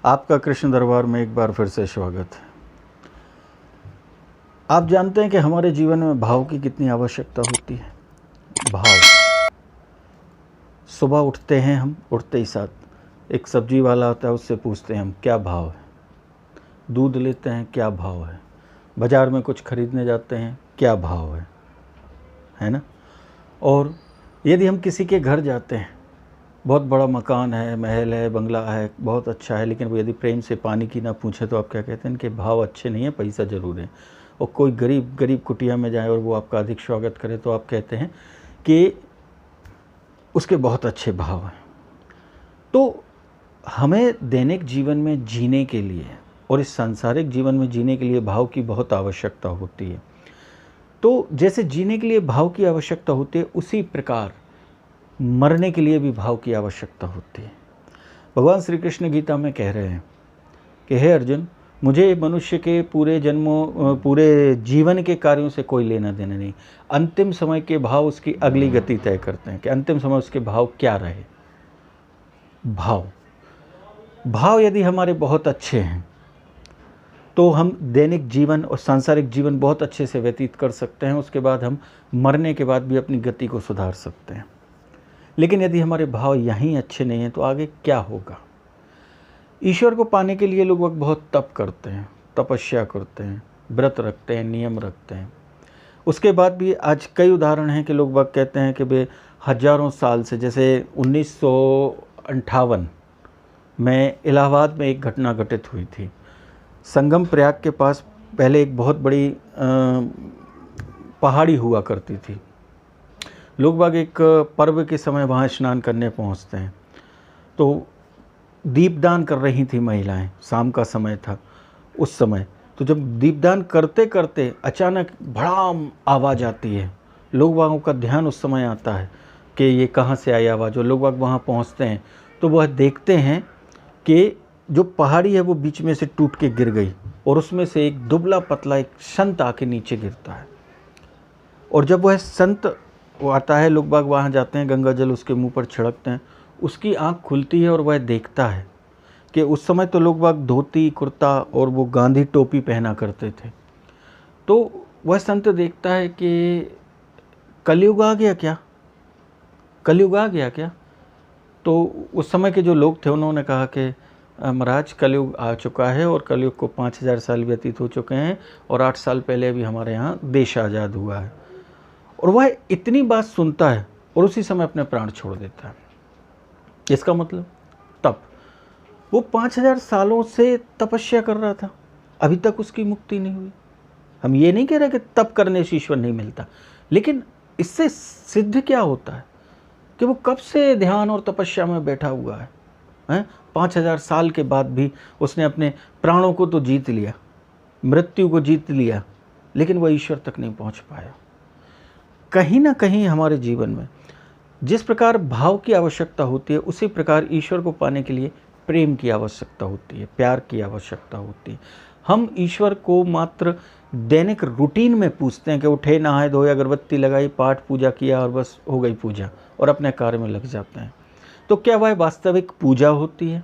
आपका कृष्ण दरबार में एक बार फिर से स्वागत है। आप जानते हैं कि हमारे जीवन में भाव की कितनी आवश्यकता होती है। भाव, सुबह उठते हैं हम, उठते ही साथ एक सब्जी वाला आता है, उससे पूछते हैं हम क्या भाव है। दूध लेते हैं, क्या भाव है। बाज़ार में कुछ खरीदने जाते हैं, क्या भाव है ना। और यदि हम किसी के घर जाते हैं, बहुत बड़ा मकान है, महल है, बंगला है, बहुत अच्छा है, लेकिन वो यदि प्रेम से पानी की ना पूछे तो आप क्या कहते हैं कि भाव अच्छे नहीं है, पैसा ज़रूर है। और कोई गरीब कुटिया में जाए और वो आपका अधिक स्वागत करे तो आप कहते हैं कि उसके बहुत अच्छे भाव हैं। तो हमें दैनिक जीवन में जीने के लिए और इस सांसारिक जीवन में जीने के लिए भाव की बहुत आवश्यकता होती है। तो जैसे जीने के लिए भाव की आवश्यकता होती है, उसी प्रकार मरने के लिए भी भाव की आवश्यकता होती है। भगवान श्री कृष्ण गीता में कह रहे हैं कि हे अर्जुन, मुझे मनुष्य के पूरे जीवन के कार्यों से कोई लेना देना नहीं। अंतिम समय के भाव उसकी अगली गति तय करते हैं कि अंतिम समय उसके भाव क्या रहे। भाव यदि हमारे बहुत अच्छे हैं तो हम दैनिक जीवन और सांसारिक जीवन बहुत अच्छे से व्यतीत कर सकते हैं। उसके बाद हम मरने के बाद भी अपनी गति को सुधार सकते हैं। लेकिन यदि हमारे भाव यहीं अच्छे नहीं हैं तो आगे क्या होगा। ईश्वर को पाने के लिए लोग बहुत तप करते हैं, तपस्या करते हैं, व्रत रखते हैं, नियम रखते हैं। उसके बाद भी आज कई उदाहरण हैं कि लोग कहते हैं कि वे हजारों साल से, जैसे 1958 में इलाहाबाद में एक घटना घटित हुई थी। संगम प्रयाग के पास पहले एक बहुत बड़ी पहाड़ी हुआ करती थी। लोग बाग एक पर्व के समय वहाँ स्नान करने पहुँचते हैं तो दीपदान कर रही थी महिलाएं। शाम का समय था उस समय। तो जब दीपदान करते करते अचानक बड़ा आवाज़ आती है, लोग बागों का ध्यान उस समय आता है कि ये कहाँ से आई आवाज़। और लोग बाग वहाँ पहुँचते हैं तो वह देखते हैं कि जो पहाड़ी है वो बीच में से टूट के गिर गई और उसमें से एक दुबला पतला एक संत आके नीचे गिरता है। और जब वह संत वो आता है, लोग बाग वहाँ जाते हैं, गंगा जल उसके मुंह पर छिड़कते हैं। उसकी आंख खुलती है और वह देखता है कि उस समय तो लोग बाग धोती कुर्ता और वो गांधी टोपी पहना करते थे। तो वह संत देखता है कि कलयुग आ गया क्या, कलयुग आ गया क्या। तो उस समय के जो लोग थे उन्होंने कहा कि महाराज कलयुग आ चुका है और कलयुग को 5000 साल व्यतीत हो चुके हैं और 8 साल पहले अभी हमारे यहाँ देश आज़ाद हुआ है। और वह इतनी बात सुनता है और उसी समय अपने प्राण छोड़ देता है। इसका मतलब तप, वो 5000 सालों से तपस्या कर रहा था, अभी तक उसकी मुक्ति नहीं हुई। हम ये नहीं कह रहे कि तप करने से ईश्वर नहीं मिलता, लेकिन इससे सिद्ध क्या होता है कि वो कब से ध्यान और तपस्या में बैठा हुआ है। 5000 साल के बाद भी उसने अपने प्राणों को तो जीत लिया, मृत्यु को जीत लिया, लेकिन वह ईश्वर तक नहीं पहुंच पाया। कहीं ना कहीं हमारे जीवन में जिस प्रकार भाव की आवश्यकता होती है, उसी प्रकार ईश्वर को पाने के लिए प्रेम की आवश्यकता होती है, प्यार की आवश्यकता होती है। हम ईश्वर को मात्र दैनिक रूटीन में पूछते हैं कि उठे, नहाए धोए, अगरबत्ती लगाई, पाठ पूजा किया और बस हो गई पूजा, और अपने कार्य में लग जाते हैं। तो क्या वह वास्तविक पूजा होती है?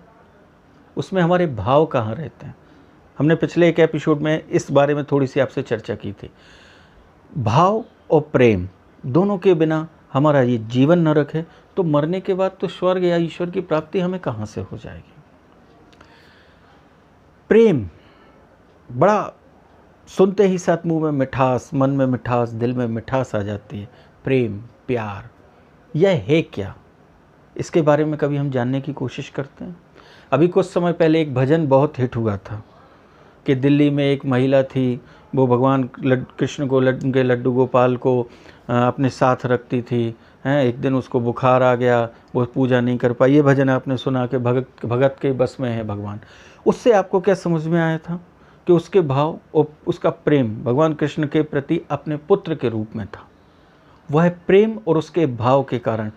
उसमें हमारे भाव कहाँ रहते हैं? हमने पिछले एक एपिसोड में इस बारे में थोड़ी सी आपसे चर्चा की थी। भाव और प्रेम दोनों के बिना हमारा ये जीवन न रखे तो मरने के बाद तो स्वर्ग या ईश्वर की प्राप्ति हमें कहाँ से हो जाएगी। प्रेम बड़ा सुनते ही साथ मुंह में मिठास, मन में मिठास, दिल में मिठास आ जाती है। प्रेम, प्यार, यह है क्या? इसके बारे में कभी हम जानने की कोशिश करते हैं? अभी कुछ समय पहले एक भजन बहुत हिट हुआ था कि दिल्ली में एक महिला थी, वो भगवान कृष्ण को, के लड्डू गोपाल को अपने साथ रखती थी। एक दिन उसको बुखार आ गया, वो पूजा नहीं कर पाई। ये भजन आपने सुना कि भगत के बस में है भगवान। उससे आपको क्या समझ में आया था कि उसके भाव और उसका प्रेम भगवान कृष्ण के प्रति अपने पुत्र के रूप में था। वह प्रेम और उसके भाव के कारण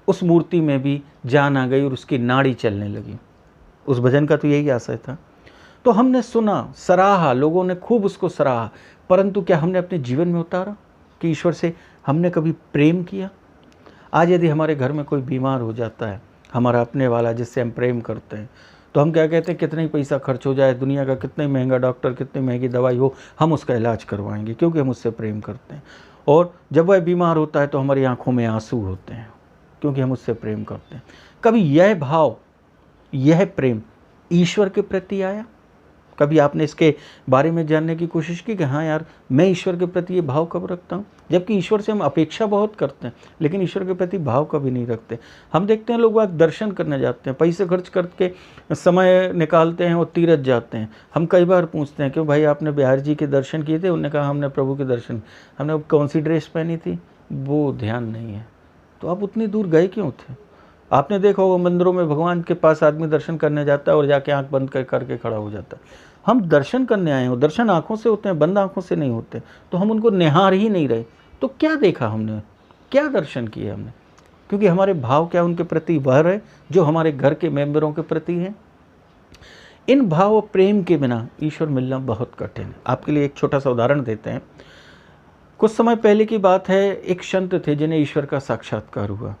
उस मूर्ति में भी जान आ गई और उसकी नाड़ी चलने लगी। उस भजन का तो यही आशय था। तो हमने सुना, सराहा, लोगों ने खूब उसको सराहा, परंतु क्या हमने अपने जीवन में उतारा कि ईश्वर से हमने कभी प्रेम किया? आज यदि हमारे घर में कोई बीमार हो जाता है, हमारा अपने वाला जिससे हम प्रेम करते हैं, तो तो हम क्या कहते हैं, कितना ही पैसा खर्च हो जाए, दुनिया का कितना ही महंगा डॉक्टर, कितनी महंगी दवाई हो, हम उसका इलाज करवाएंगे, क्योंकि हम उससे प्रेम करते हैं। और जब वह बीमार होता है तो हमारी आंखों में आंसू होते हैं, क्योंकि हम उससे प्रेम करते हैं। कभी यह भाव, यह प्रेम ईश्वर के प्रति आया? कभी आपने इसके बारे में जानने की कोशिश की कि हाँ यार, मैं ईश्वर के प्रति ये भाव कब रखता हूँ? जबकि ईश्वर से हम अपेक्षा बहुत करते हैं, लेकिन ईश्वर के प्रति भाव कभी नहीं रखते। हम देखते हैं लोग वहाँ दर्शन करने जाते हैं, पैसे खर्च करके समय निकालते हैं और तीर्थ जाते हैं। हम कई बार पूछते हैं, क्यों भाई आपने बिहार जी के दर्शन किए थे? उन्होंने कहा हमने प्रभु के दर्शन। हमने कौन सी ड्रेस पहनी थी वो ध्यान नहीं है। तो आप उतनी दूर गए क्यों थे? आपने देखा होगा मंदिरों में भगवान के पास आदमी दर्शन करने जाता है और जाके आंख बंद करके खड़ा हो जाता है। हम दर्शन करने आए हैं, दर्शन आंखों से होते हैं, बंद आंखों से नहीं होते। तो हम उनको निहार ही नहीं रहे, तो क्या देखा हमने, क्या दर्शन किए हमने? क्योंकि हमारे भाव क्या उनके प्रति वह है जो हमारे घर के मेंबरों के प्रति है। इन भाव और प्रेम के बिना ईश्वर मिलना बहुत कठिन है। आपके लिए एक छोटा सा उदाहरण देते हैं। कुछ समय पहले की बात है, एक संत थे जिन्हें ईश्वर का साक्षात्कार हुआ।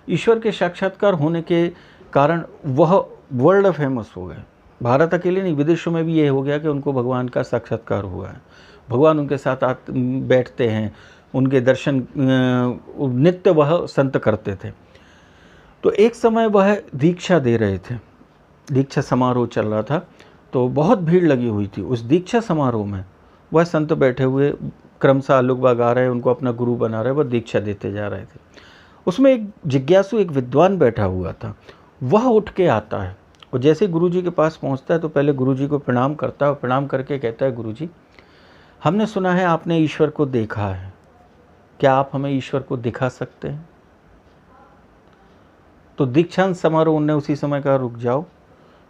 ईश्वर के साक्षात्कार होने के कारण वह वर्ल्ड फेमस हो गए। भारत अकेले नहीं, विदेशों में भी ये हो गया कि उनको भगवान का साक्षात्कार हुआ है। भगवान उनके साथ बैठते हैं, उनके दर्शन नित्य वह संत करते थे। तो एक समय वह दीक्षा दे रहे थे, दीक्षा समारोह चल रहा था, तो बहुत भीड़ लगी हुई थी। उस दीक्षा समारोह में वह संत बैठे हुए क्रमशः लोग बाग आ रहे, उनको अपना गुरु बना रहे, वह दीक्षा देते जा रहे थे। उसमें एक जिज्ञासु, एक विद्वान बैठा हुआ था। वह उठ के आता है और जैसे गुरुजी के पास पहुंचता है तो पहले गुरुजी को प्रणाम करता है और प्रणाम करके कहता है, गुरुजी हमने सुना है आपने ईश्वर को देखा है, क्या आप हमें ईश्वर को दिखा सकते हैं? तो दीक्षांत समारोह उनने उसी समय कहा, रुक जाओ।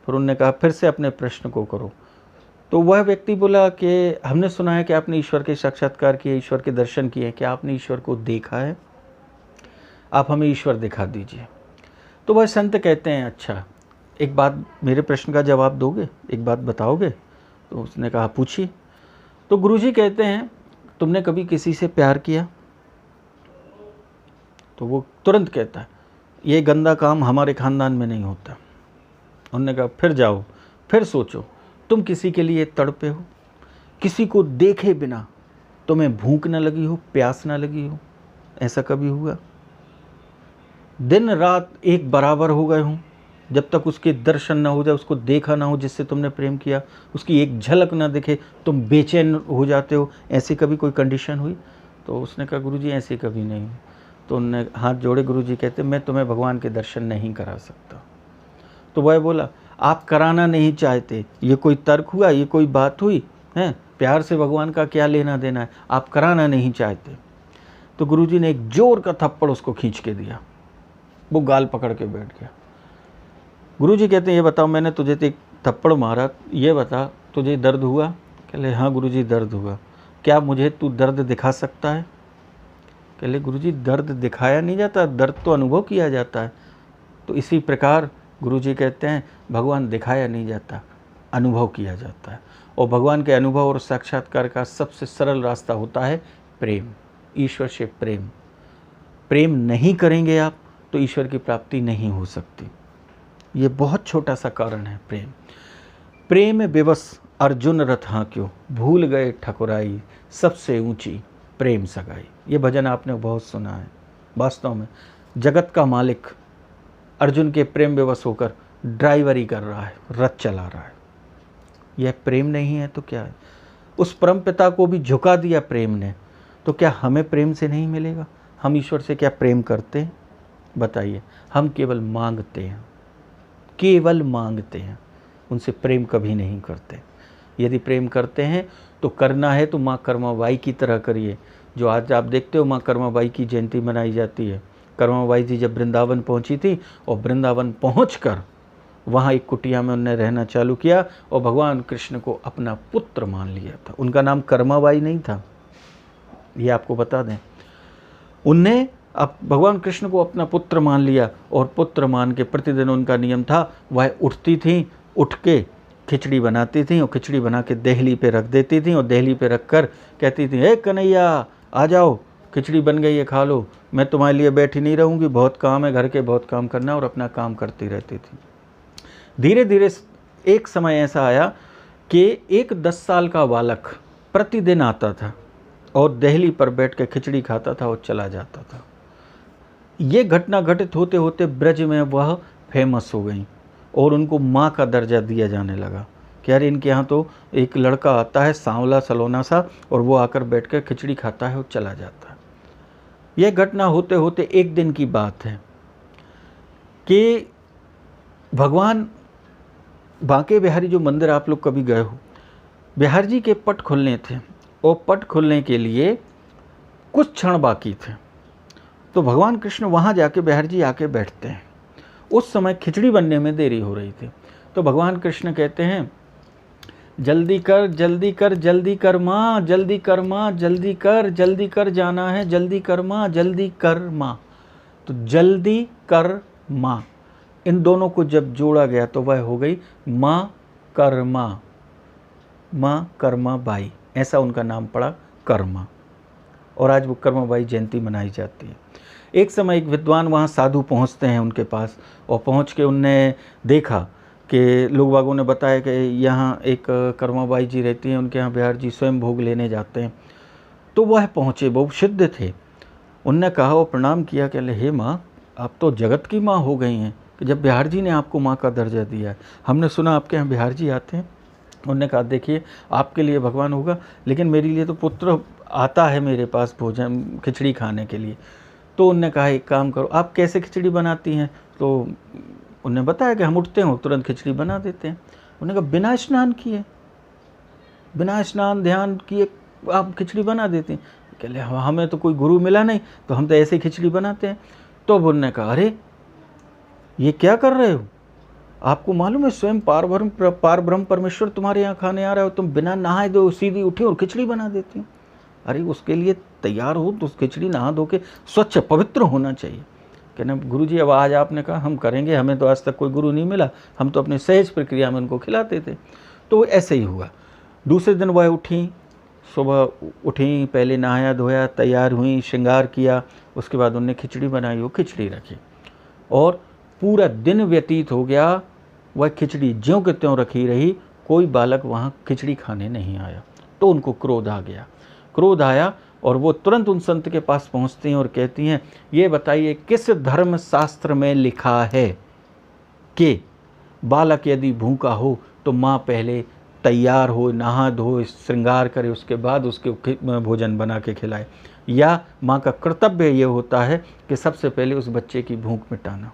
फिर उनने कहा, फिर से अपने प्रश्न को करो। तो वह व्यक्ति बोला कि हमने सुना है कि आपने ईश्वर के साक्षात्कार किए, ईश्वर के दर्शन किए, क्या आपने ईश्वर को देखा है? आप हमें ईश्वर दिखा दीजिए। तो वह संत कहते हैं, अच्छा एक बात, मेरे प्रश्न का जवाब दोगे, एक बात बताओगे? तो उसने कहा, पूछिए। तो गुरुजी कहते हैं, तुमने कभी किसी से प्यार किया? तो वो तुरंत कहता है, ये गंदा काम हमारे खानदान में नहीं होता। उन्होंने कहा, फिर जाओ, फिर सोचो, तुम किसी के लिए तड़पे हो? किसी को देखे बिना तुम्हें भूख न लगी हो, प्यास न लगी हो? ऐसा कभी हुआ? दिन रात एक बराबर हो गए हों, जब तक उसके दर्शन ना हो जाए, उसको देखा ना हो जिससे तुमने प्रेम किया, उसकी एक झलक ना दिखे, तुम बेचैन हो जाते हो, ऐसी कभी कोई कंडीशन हुई? तो उसने कहा, गुरुजी ऐसी कभी नहीं हुई। तो उन्होंने हाथ जोड़े, गुरुजी कहते, मैं तुम्हें भगवान के दर्शन नहीं करा सकता। तो वह बोला, आप कराना नहीं चाहते, ये कोई तर्क हुआ, ये कोई बात हुई है? प्यार से भगवान का क्या लेना देना है? आप कराना नहीं चाहते। तो गुरुजी ने एक जोर का थप्पड़ उसको खींच के दिया, वो गाल पकड़ के बैठ गया। गुरुजी कहते हैं, ये बताओ, मैंने तुझे तो एक थप्पड़ मारा, ये बता तुझे दर्द हुआ? कहले, हाँ गुरुजी दर्द हुआ। क्या मुझे तू दर्द दिखा सकता है? कहले, गुरुजी दर्द दिखाया नहीं जाता, दर्द तो अनुभव किया जाता है। तो इसी प्रकार गुरुजी कहते हैं, भगवान दिखाया नहीं जाता, अनुभव किया जाता है। और भगवान के अनुभव और साक्षात्कार का सबसे सरल रास्ता होता है प्रेम, ईश्वर से प्रेम। प्रेम नहीं करेंगे आप तो ईश्वर की प्राप्ति नहीं हो सकती। ये बहुत छोटा सा कारण है प्रेम। प्रेम विवश अर्जुन रथ हाँ क्यों, भूल गए ठकुराई, सबसे ऊंची प्रेम सगाई। ये भजन आपने बहुत सुना है। वास्तव में जगत का मालिक अर्जुन के प्रेम विवश होकर ड्राइवरी कर रहा है, रथ चला रहा है। यह प्रेम नहीं है तो क्या है? उस परम पिता को भी झुका दिया प्रेम ने, तो क्या हमें प्रेम से नहीं मिलेगा? हम ईश्वर से क्या प्रेम करते हैं? बताइए। हम केवल मांगते हैं, केवल मांगते हैं, उनसे प्रेम कभी नहीं करते। यदि प्रेम करते हैं तो करना है तो माँ कर्माबाई की तरह करिए। जो आज आप देखते हो माँ कर्माबाई की जयंती मनाई जाती है। कर्माबाई जी जब वृंदावन पहुंची थी और वृंदावन पहुंचकर वहाँ एक कुटिया में उन्होंने रहना चालू किया और भगवान कृष्ण को अपना पुत्र मान लिया था। उनका नाम कर्माबाई नहीं था, ये आपको बता दें। उनने अब भगवान कृष्ण को अपना पुत्र मान लिया और पुत्र मान के प्रतिदिन उनका नियम था, वह उठती थी, उठ के खिचड़ी बनाती थी और खिचड़ी बना के देहली पे रख देती थी और देहली पे रख कर कहती थी, हे कन्हैया आ जाओ, खिचड़ी बन गई है, खा लो, मैं तुम्हारे लिए बैठी नहीं रहूँगी, बहुत काम है, घर के बहुत काम करना, और अपना काम करती रहती थी। धीरे धीरे एक समय ऐसा आया कि एक 10 साल का बालक प्रतिदिन आता था और दहली पर बैठ के खिचड़ी खाता था और चला जाता था। ये घटना घटित होते होते ब्रज में वह फेमस हो गई और उनको माँ का दर्जा दिया जाने लगा कि यार इनके यहाँ तो एक लड़का आता है सांवला सलोना सा और वो आकर बैठ कर खिचड़ी खाता है और चला जाता है। यह घटना होते होते एक दिन की बात है कि भगवान बांके बिहारी जो मंदिर आप लोग कभी गए हो, बिहार जी के पट खुलने थे और पट खुलने के लिए कुछ क्षण बाकी थे। तो भगवान कृष्ण वहाँ जाके बिहार जी आके बैठते हैं। उस समय खिचड़ी बनने में देरी हो रही थी। तो भगवान कृष्ण कहते हैं जल्दी कर जल्दी कर जल्दी कर माँ, जल्दी कर माँ, जल्दी कर जाना है, जल्दी कर माँ, जल्दी कर माँ। तो जल्दी कर माँ, इन दोनों को जब जोड़ा गया तो वह हो गई माँ कर्मा, माँ कर्मा बाई, ऐसा उनका नाम पड़ा कर्मा। और आज वो कर्मा बाई जयंती मनाई जाती है। एक समय एक विद्वान वहाँ साधु पहुँचते हैं उनके पास और पहुँच के उनने देखा कि लोग बागों ने बताया कि यहाँ एक कर्माबाई जी रहती हैं, उनके यहाँ बिहार जी स्वयं भोग लेने जाते हैं। तो वह पहुँचे, बहुत सिद्ध थे। उनने कहा और प्रणाम किया कि हे माँ, आप तो जगत की माँ हो गई हैं कि जब बिहार जी ने आपको माँ का दर्जा दिया है। हमने सुना आपके यहाँ बिहार जी आते हैं। उन्होंने कहा देखिए आपके लिए भगवान होगा, लेकिन मेरे लिए तो पुत्र आता है मेरे पास भोजन खिचड़ी खाने के लिए। तो उनने कहा एक काम करो, आप कैसे खिचड़ी बनाती हैं? तो उन्होंने बताया कि हम उठते हैं तुरंत खिचड़ी बना देते हैं। उन्होंने कहा बिना स्नान किए, बिना स्नान ध्यान किए आप खिचड़ी बना देते हैं? कहले हमें तो कोई गुरु मिला नहीं, तो हम तो ऐसे ही खिचड़ी बनाते हैं। तो उन्होंने कहा अरे ये क्या कर रहे हो? आपको मालूम है स्वयं पार ब्रह्म परमेश्वर तुम्हारे यहाँ खाने आ रहा हो, तुम बिना नहाए धो सीधी उठी और खिचड़ी बना देती हो। अरे उसके लिए तैयार हो तो उस खिचड़ी नहा धो के स्वच्छ पवित्र होना चाहिए। कहना गुरुजी अब आज आपने कहा हम करेंगे, हमें तो आज तक कोई गुरु नहीं मिला, हम तो अपनी सहज प्रक्रिया में उनको खिलाते थे। तो ऐसे ही हुआ। दूसरे दिन वह उठी, सुबह उठी, पहले नहाया धोया, तैयार हुई, श्रृंगार किया, उसके बाद उनने खिचड़ी बनाई, वो खिचड़ी रखी और पूरा दिन व्यतीत हो गया। वह खिचड़ी ज्यों के त्यों रखी रही, कोई बालक वहाँ खिचड़ी खाने नहीं आया। तो उनको क्रोध आ गया। क्रोध आया और वो तुरंत उन संत के पास पहुँचती हैं और कहती हैं ये बताइए किस धर्म शास्त्र में लिखा है कि बालक यदि भूखा हो तो माँ पहले तैयार हो, नहा धो, श्रृंगार करे, उसके बाद उसके भोजन बना के खिलाए, या माँ का कर्तव्य ये होता है कि सबसे पहले उस बच्चे की भूख मिटाना।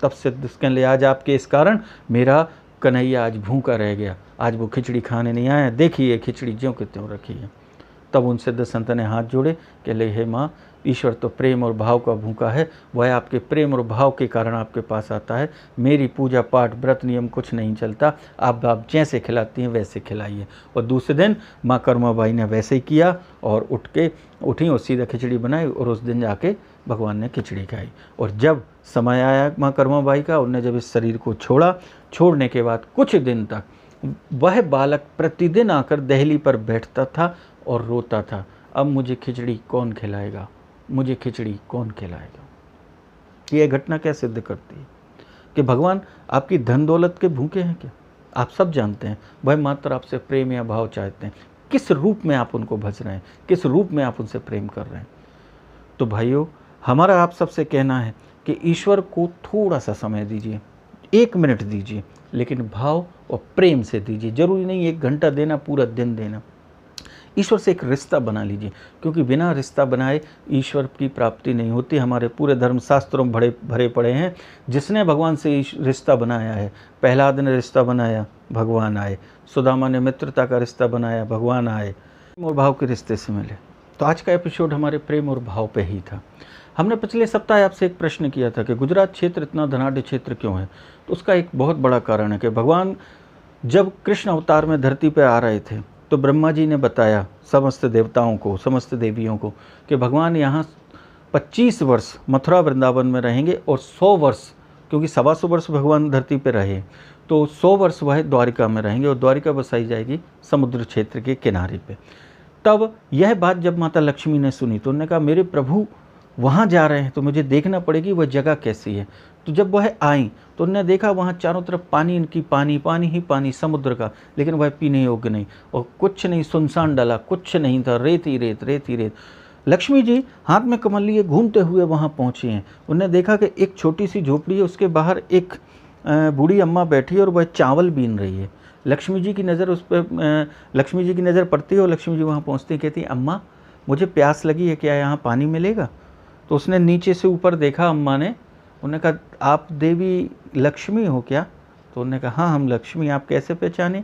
तब से इसके लिए आज आपके इस कारण मेरा कन्हैया आज भूखा रह गया, आज वो खिचड़ी खाने नहीं आया, देखिए खिचड़ी ज्यों के त्यों रखी है। तब उन सिद्ध संत ने हाथ जोड़े कि ले हे माँ, ईश्वर तो प्रेम और भाव का भूखा है, वह आपके प्रेम और भाव के कारण आपके पास आता है। मेरी पूजा पाठ व्रत नियम कुछ नहीं चलता, आप जैसे खिलाती हैं वैसे खिलाइए। और दूसरे दिन माँ कर्माबाई ने वैसे ही किया और उठी और सीधा खिचड़ी बनाई और उस दिन जाके भगवान ने खिचड़ी खाई। और जब समय आया माँ कर्माबाई का, उन्होंने जब इस शरीर को छोड़ा, छोड़ने के बाद कुछ दिन तक वह बालक प्रतिदिन आकर दहली पर बैठता था और रोता था, अब मुझे खिचड़ी कौन खिलाएगा, मुझे खिचड़ी कौन खिलाएगा। ये घटना क्या सिद्ध करती है कि भगवान आपकी धन दौलत के भूखे हैं क्या? आप सब जानते हैं, वह मात्र आपसे प्रेम या भाव चाहते हैं। किस रूप में आप उनको भज रहे हैं, किस रूप में आप उनसे प्रेम कर रहे हैं। तो भाइयों, हमारा आप सबसे कहना है कि ईश्वर को थोड़ा सा समय दीजिए, 1 मिनट दीजिए, लेकिन भाव और प्रेम से दीजिए। जरूरी नहीं 1 घंटा देना, पूरा दिन देना। ईश्वर से एक रिश्ता बना लीजिए, क्योंकि बिना रिश्ता बनाए ईश्वर की प्राप्ति नहीं होती। हमारे पूरे धर्म शास्त्रों में भरे पड़े हैं, जिसने भगवान से रिश्ता बनाया है। प्रहलाद ने रिश्ता बनाया, भगवान आए। सुदामा ने मित्रता का रिश्ता बनाया, भगवान आए। प्रेम और भाव के रिश्ते से मिले। तो आज का एपिसोड हमारे प्रेम और भाव पे ही था। हमने पिछले सप्ताह आपसे एक प्रश्न किया था कि गुजरात क्षेत्र इतना धनाढ़ क्षेत्र क्यों है। तो उसका एक बहुत बड़ा कारण है कि भगवान जब कृष्ण अवतार में धरती पर आ रहे थे तो ब्रह्मा जी ने बताया समस्त देवताओं को, समस्त देवियों को कि भगवान यहाँ 25 वर्ष मथुरा वृंदावन में रहेंगे और 100 वर्ष, क्योंकि 125 वर्ष भगवान धरती पर रहे, तो 100 वर्ष वह द्वारिका में रहेंगे और द्वारिका बसाई जाएगी समुद्र क्षेत्र के किनारे पे। तब यह बात जब माता लक्ष्मी ने सुनी तो उन्होंने कहा मेरे प्रभु वहाँ जा रहे हैं तो मुझे देखना पड़ेगी वह जगह कैसी है। तो जब वह आई तो उन्होंने देखा वहाँ चारों तरफ पानी, इनकी पानी पानी ही पानी समुद्र का, लेकिन वह पीने योग्य नहीं, और कुछ नहीं, सुनसान डला, कुछ नहीं था, रेत ही रेत, रेत ही रेत। लक्ष्मी जी हाथ में कमल लिए घूमते हुए वहाँ पहुँची हैं। उन्होंने देखा कि एक छोटी सी झोपड़ी है, उसके बाहर एक बूढ़ी अम्मा बैठी है और वह चावल बीन रही है। लक्ष्मी जी की नज़र उस पर लक्ष्मी जी की नज़र पड़ती है और लक्ष्मी जी वहाँ पहुँचती हैं, कहती हैं अम्मा मुझे प्यास लगी है, क्या यहाँ पानी मिलेगा? तो उसने नीचे से ऊपर देखा अम्मा ने, उन्होंने कहा आप देवी लक्ष्मी हो क्या? तो उन्होंने कहा हाँ हम लक्ष्मी, आप कैसे पहचाने?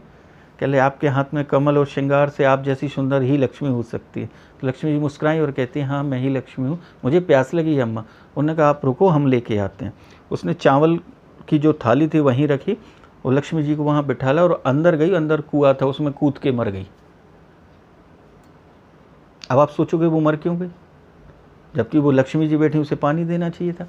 कहले आपके हाथ में कमल और श्रृंगार से आप जैसी सुंदर ही लक्ष्मी हो सकती है। तो लक्ष्मी जी मुस्कुराई और कहती हैं हाँ मैं ही लक्ष्मी हूँ, मुझे प्यास लगी है अम्मा। उन्होंने कहा आप रुको हम लेके आते हैं। उसने चावल की जो थाली थी वहीं रखी और लक्ष्मी जी को वहाँ बिठाला और अंदर गई, अंदर कुआं था, उसमें कूद के मर गई। अब आप सोचोगे वो मर क्यों गई, जबकि वो लक्ष्मी जी बैठी, उसे पानी देना चाहिए था।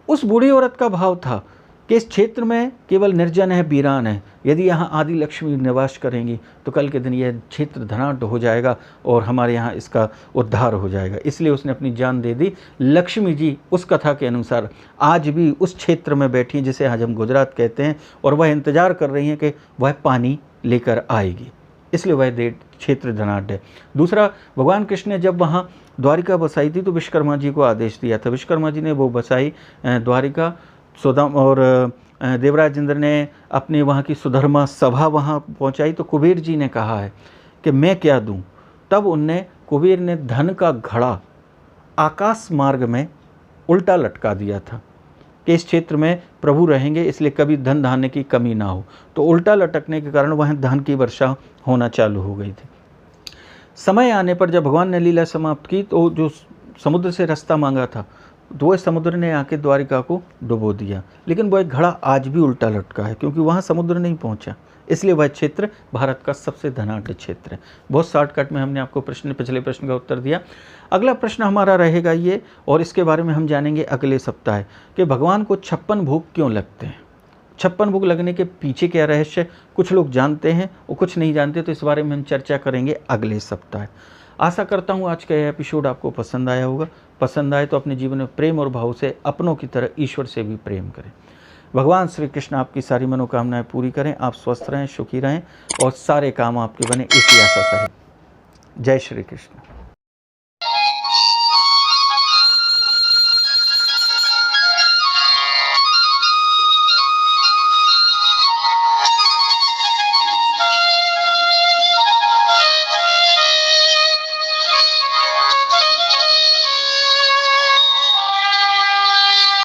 उस बूढ़ी औरत का भाव था कि इस क्षेत्र में केवल निर्जन है, वीरान है, यदि यहाँ आदि लक्ष्मी निवास करेंगी तो कल के दिन यह क्षेत्र धनाढ्य हो जाएगा और हमारे यहाँ इसका उद्धार हो जाएगा। इसलिए उसने अपनी जान दे दी। लक्ष्मी जी उस कथा के अनुसार आज भी उस क्षेत्र में बैठी हैं जिसे आज हम गुजरात कहते हैं, और वह इंतज़ार कर रही हैं कि वह पानी लेकर आएगी, इसलिए वह क्षेत्र धनाढ्य है। दूसरा, भगवान कृष्ण ने जब वहाँ द्वारिका बसाई थी तो विश्वकर्मा जी को आदेश दिया था, विश्वकर्मा जी ने वो बसाई द्वारिका। सुदाम और देवराज इंद्र ने अपनी वहाँ की सुधर्मा सभा वहाँ पहुँचाई तो कुबेर जी ने कहा है कि मैं क्या दूँ। तब उनने कुबेर ने धन का घड़ा आकाश मार्ग में उल्टा लटका दिया था कि इस क्षेत्र में प्रभु रहेंगे, इसलिए कभी धन धान्य की कमी ना हो। तो उल्टा लटकने के कारण वहाँ धन की वर्षा होना चालू हो गई थी। समय आने पर जब भगवान ने लीला समाप्त की तो जो समुद्र से रास्ता मांगा था तो वह समुद्र ने आके द्वारिका को डुबो दिया, लेकिन वह घड़ा आज भी उल्टा लटका है क्योंकि वहाँ समुद्र नहीं पहुँचा, इसलिए वह क्षेत्र भारत का सबसे धनाढ्य क्षेत्र है। बहुत शॉर्टकट में हमने आपको पिछले प्रश्न का उत्तर दिया। अगला प्रश्न हमारा रहेगा ये, और इसके बारे में हम जानेंगे अगले सप्ताह कि भगवान को 56 भोग क्यों लगते हैं। 56 भोग लगने के पीछे क्या रहस्य, कुछ लोग जानते हैं और कुछ नहीं जानते, तो इस बारे में हम चर्चा करेंगे अगले सप्ताह। आशा करता हूँ आज का यह एपिसोड आपको पसंद आया होगा। पसंद आए तो अपने जीवन में प्रेम और भाव से अपनों की तरह ईश्वर से भी प्रेम करें। भगवान श्री कृष्ण आपकी सारी मनोकामनाएं पूरी करें, आप स्वस्थ रहें, सुखी रहें और सारे काम आपके बने, इसी आशा से। जय श्री कृष्ण।